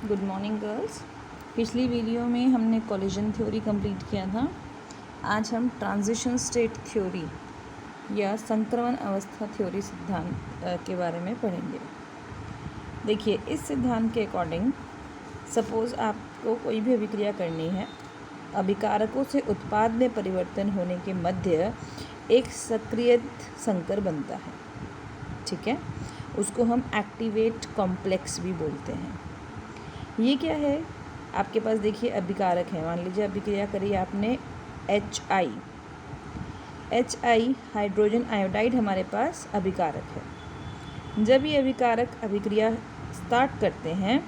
Good morning girls. पिछली video में हमने कोलिजन थ्योरी कंप्लीट किया था। आज हम ट्रांजिशन स्टेट थ्योरी या संक्रमण अवस्था थ्योरी सिद्धांत के बारे में पढ़ेंगे। देखिए, इस सिद्धांत के अकॉर्डिंग सपोज़ आपको कोई भी अभिक्रिया करनी है, अभिकारकों से उत्पाद में परिवर्तन होने के मध्य एक सक्रिय संकर बनता है। ठीक है, उसको हम एक्टिवेट कॉम्प्लेक्स भी बोलते हैं। ये क्या है? आपके पास देखिए अभिकारक है। मान लीजिए अभिक्रिया करी आपने HI हाइड्रोजन आयोडाइड हमारे पास अभिकारक है। जब ये अभिकारक अभिक्रिया स्टार्ट करते हैं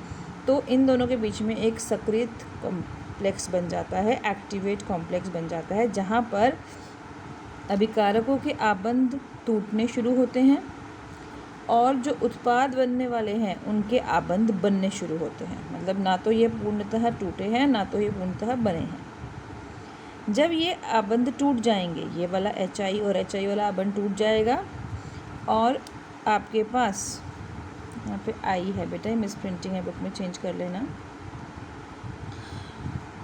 तो इन दोनों के बीच में एक सक्रियत कॉम्प्लेक्स बन जाता है, एक्टिवेट कॉम्प्लेक्स बन जाता है, जहाँ पर अभिकारकों के आबंध टूटने शुरू होते हैं और जो उत्पाद बनने वाले हैं उनके आबंध बनने शुरू होते हैं। मतलब ना तो ये पूर्णतः टूटे हैं, ना तो ये पूर्णतः बने हैं। जब ये आबंध टूट जाएंगे, ये वाला HI और HI वाला आबंध टूट जाएगा और आपके पास यहाँ पे I है बेटा, मिस प्रिंटिंग है, बुक में चेंज कर लेना।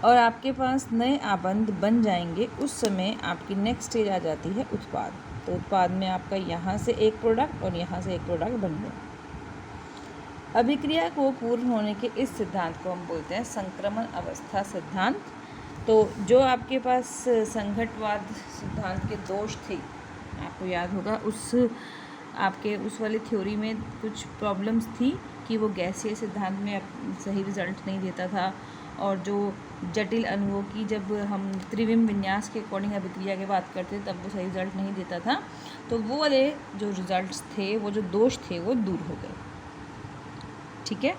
और आपके पास नए आबंध बन जाएंगे। उस समय आपकी नेक्स्ट स्टेज आ जाती है उत्पाद। तो उत्पाद में आपका यहाँ से एक प्रोडक्ट और यहाँ से एक प्रोडक्ट बन गया। अभिक्रिया को पूर्ण होने के इस सिद्धांत को हम बोलते हैं संक्रमण अवस्था सिद्धांत। तो जो आपके पास संघटवाद सिद्धांत के दोष थे, आपको याद होगा, उस वाली थ्योरी में कुछ प्रॉब्लम्स थी कि वो गैसीय सिद्धांत में सही रिजल्ट नहीं देता था, और जो जटिल अणुओं की जब हम त्रिविम विन्यास के अकॉर्डिंग अभिक्रिया की बात करते तब वो सही रिजल्ट नहीं देता था। तो वो वाले जो रिजल्ट्स थे, वो जो दोष थे, वो दूर हो गए। ठीक है,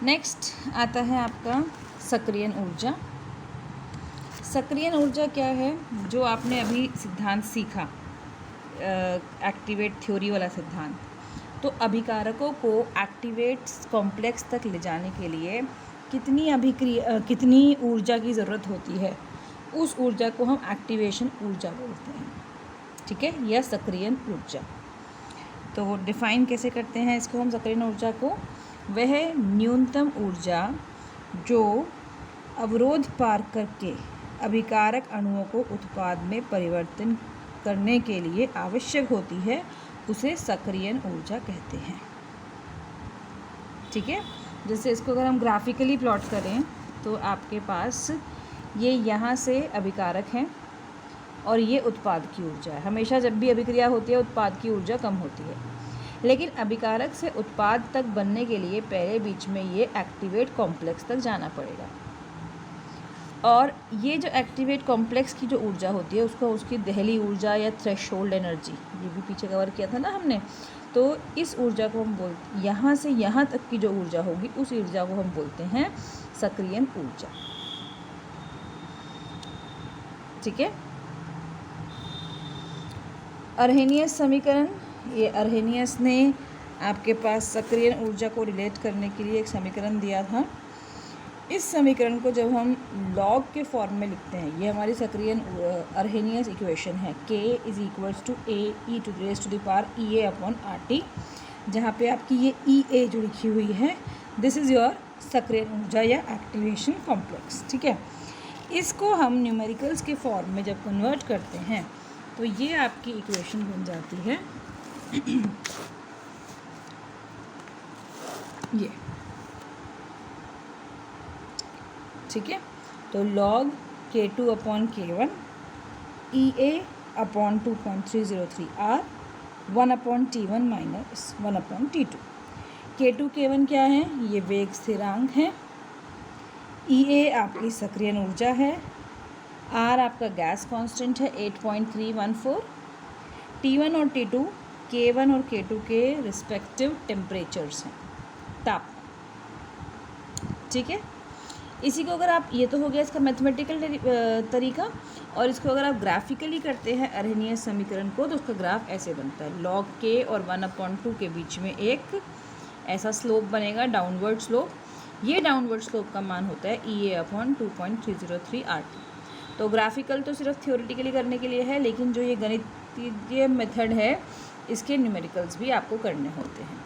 नेक्स्ट आता है आपका सक्रियण ऊर्जा। सक्रियण ऊर्जा क्या है? जो आपने अभी सिद्धांत सीखा, एक्टिवेट थ्योरी वाला सिद्धांत, तो अभिकारकों को एक्टिवेट कॉम्प्लेक्स तक ले जाने के लिए कितनी ऊर्जा की ज़रूरत होती है, उस ऊर्जा को हम एक्टिवेशन ऊर्जा बोलते हैं। ठीक है, यह सक्रियण ऊर्जा। तो डिफाइन कैसे करते हैं इसको हम सक्रियण ऊर्जा को? वह न्यूनतम ऊर्जा जो अवरोध पार करके अभिकारक अणुओं को उत्पाद में परिवर्तन करने के लिए आवश्यक होती है, उसे सक्रियण ऊर्जा कहते हैं। ठीक है, जैसे इसको अगर हम ग्राफिकली प्लॉट करें तो आपके पास ये यहाँ से अभिकारक हैं और ये उत्पाद की ऊर्जा है। हमेशा जब भी अभिक्रिया होती है उत्पाद की ऊर्जा कम होती है, लेकिन अभिकारक से उत्पाद तक बनने के लिए पहले बीच में ये एक्टिवेट कॉम्प्लेक्स तक जाना पड़ेगा। और ये जो एक्टिवेट कॉम्प्लेक्स की जो ऊर्जा होती है उसको उसकी दहली ऊर्जा या थ्रेशोल्ड एनर्जी, ये भी पीछे कवर किया था ना हमने। तो इस ऊर्जा को हम बोलते, यहाँ से यहाँ तक की जो ऊर्जा होगी उस ऊर्जा को हम बोलते हैं सक्रियण ऊर्जा। ठीक है, अर्हेनियस समीकरण, ये अर्हेनियस ने आपके पास सक्रियण ऊर्जा को रिलेट करने के लिए एक समीकरण दिया था। इस समीकरण को जब हम लॉग के फॉर्म में लिखते हैं, ये हमारी सक्रियण अर्हेनियस इक्वेशन है, K = A e EA/RT, जहाँ पे आपकी ये EA जो लिखी हुई है, दिस इज़ योर सक्रियण ऊर्जा या एक्टिवेशन कॉम्प्लेक्स। ठीक है, इसको हम न्यूमेरिकल्स के फॉर्म में जब कन्वर्ट करते हैं तो ये आपकी इक्वेशन बन जाती है ये। ठीक है, तो log K2/K1 EA/2.303 R 1/T1 - 1/T2। K2 K1 क्या है? ये वेग स्थिरांक है। EA आपकी सक्रियण ऊर्जा है। R आपका गैस कांस्टेंट है 8.314। T1 और T2 K1 और K2 के रिस्पेक्टिव टेम्परेचर्स हैं, तापमान। ठीक है, इसी को अगर आप, ये तो हो गया इसका मैथमेटिकल तरीका, और इसको अगर आप ग्राफिकली करते हैं अर्हेनियस समीकरण को, तो उसका ग्राफ ऐसे बनता है। log K और 1/2 के बीच में एक ऐसा स्लोप बनेगा, डाउनवर्ड स्लोप। ये डाउनवर्ड स्लोप का मान होता है EA/2.303 RT। तो ग्राफिकल तो सिर्फ थ्योरेटिकली करने के लिए है, लेकिन जो ये गणितीय मेथड है इसके न्यूमेरिकल्स भी आपको करने होते हैं।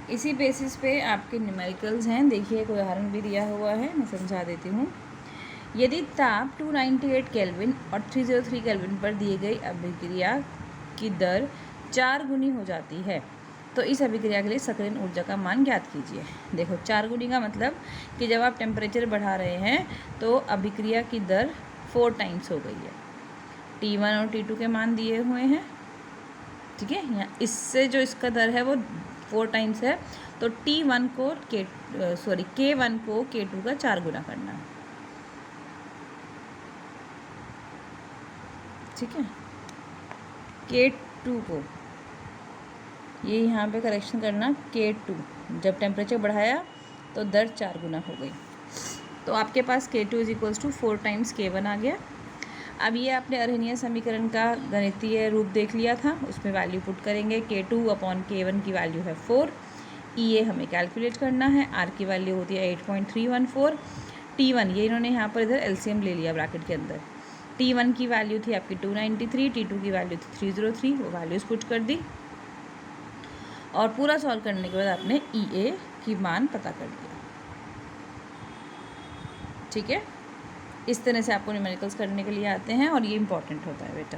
इसी बेसिस पे आपके न्यूमेरिकल्स हैं। देखिए एक उदाहरण भी दिया हुआ है, मैं समझा देती हूँ। यदि ताप 298 केल्विन और 303 केल्विन पर दिए गई अभिक्रिया की दर 4 गुनी हो जाती है तो इस अभिक्रिया के लिए सक्रियण ऊर्जा का मान ज्ञात कीजिए। देखो 4 गुनी का मतलब कि जब आप टेम्परेचर बढ़ा रहे हैं तो अभिक्रिया की दर 4 टाइम्स हो गई है। T1 और T2 के मान दिए हुए हैं, ठीक है। यहाँ इससे जो इसका दर है वो 4 टाइम्स है, तो K1 को K2 का 4 गुना करना है, ठीक है। K2 को ये यहाँ पे करेक्शन करना, K2 जब टेम्परेचर बढ़ाया तो दर 4 गुना हो गई, तो आपके पास K2 = 4 टाइम्स K1 आ गया। अब ये आपने अर्हनीय समीकरण का गणितीय रूप देख लिया था, उसमें वैल्यू पुट करेंगे। K2/K1 की वैल्यू है 4, EA हमें कैलकुलेट करना है, R की वैल्यू होती है 8.314, T1 ये इन्होंने यहाँ पर इधर एलसीएम ले लिया ब्रैकेट के अंदर। T1 की वैल्यू थी आपकी 293, T2 की वैल्यू थी 303, वो वैल्यूज़ पुट कर दी और पूरा सॉल्व करने के बाद आपने EA की मान पता कर दिया, ठीक है। इस तरह से आपको न्यूमेरिकल्स करने के लिए आते हैं और ये इम्पॉर्टेंट होता है बेटा।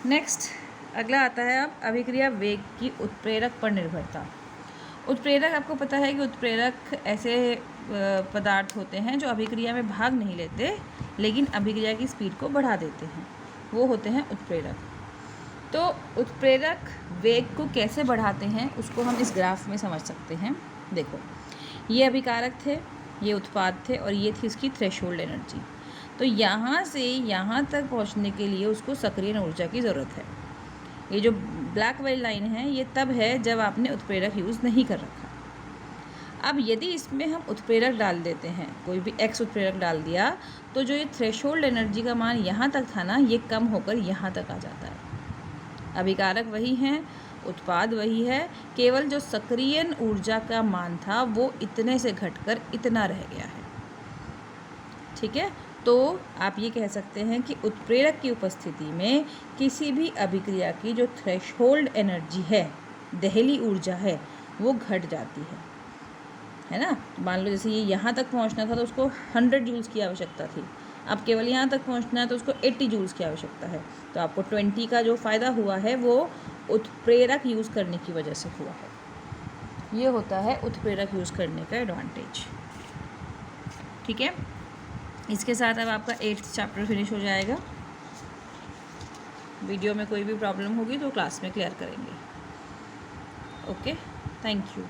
नेक्स्ट अगला आता है अब अभिक्रिया वेग की उत्प्रेरक पर निर्भरता। उत्प्रेरक आपको पता है कि उत्प्रेरक ऐसे पदार्थ होते हैं जो अभिक्रिया में भाग नहीं लेते लेकिन अभिक्रिया की स्पीड को बढ़ा देते हैं, वो होते हैं उत्प्रेरक। तो उत्प्रेरक वेग को कैसे बढ़ाते हैं उसको हम इस ग्राफ में समझ सकते हैं। देखो ये अभिकारक थे, ये उत्पाद थे और ये थी इसकी थ्रेशोल्ड एनर्जी। तो यहाँ से यहाँ तक पहुँचने के लिए उसको सक्रियण ऊर्जा की ज़रूरत है। ये जो ब्लैक वाली लाइन है ये तब है जब आपने उत्प्रेरक यूज़ नहीं कर रखा। अब यदि इसमें हम उत्प्रेरक डाल देते हैं, कोई भी x उत्प्रेरक डाल दिया, तो जो ये थ्रेशोल्ड एनर्जी का मान यहाँ तक था ना, ये कम होकर यहाँ तक आ जाता है। अभिकारक वही हैं, उत्पाद वही है, केवल जो सक्रियण ऊर्जा का मान था वो इतने से घटकर इतना रह गया है, ठीक है। तो आप ये कह सकते हैं कि उत्प्रेरक की उपस्थिति में किसी भी अभिक्रिया की जो थ्रेशोल्ड एनर्जी है, दहली ऊर्जा है, वो घट जाती है ना। मान लो जैसे ये यहाँ तक पहुँचना था तो उसको 100 जूल्स की आवश्यकता थी, अब केवल यहाँ तक पहुँचना है तो उसको 80 जूल्स की आवश्यकता है। तो आपको 20 का जो फ़ायदा हुआ है वो उत्प्रेरक यूज़ करने की वजह से हुआ है। ये होता है उत्प्रेरक यूज़ करने का एडवांटेज, ठीक है। इसके साथ अब आपका 8th चैप्टर फिनिश हो जाएगा। वीडियो में कोई भी प्रॉब्लम होगी तो क्लास में क्लियर करेंगे। Okay, thank you.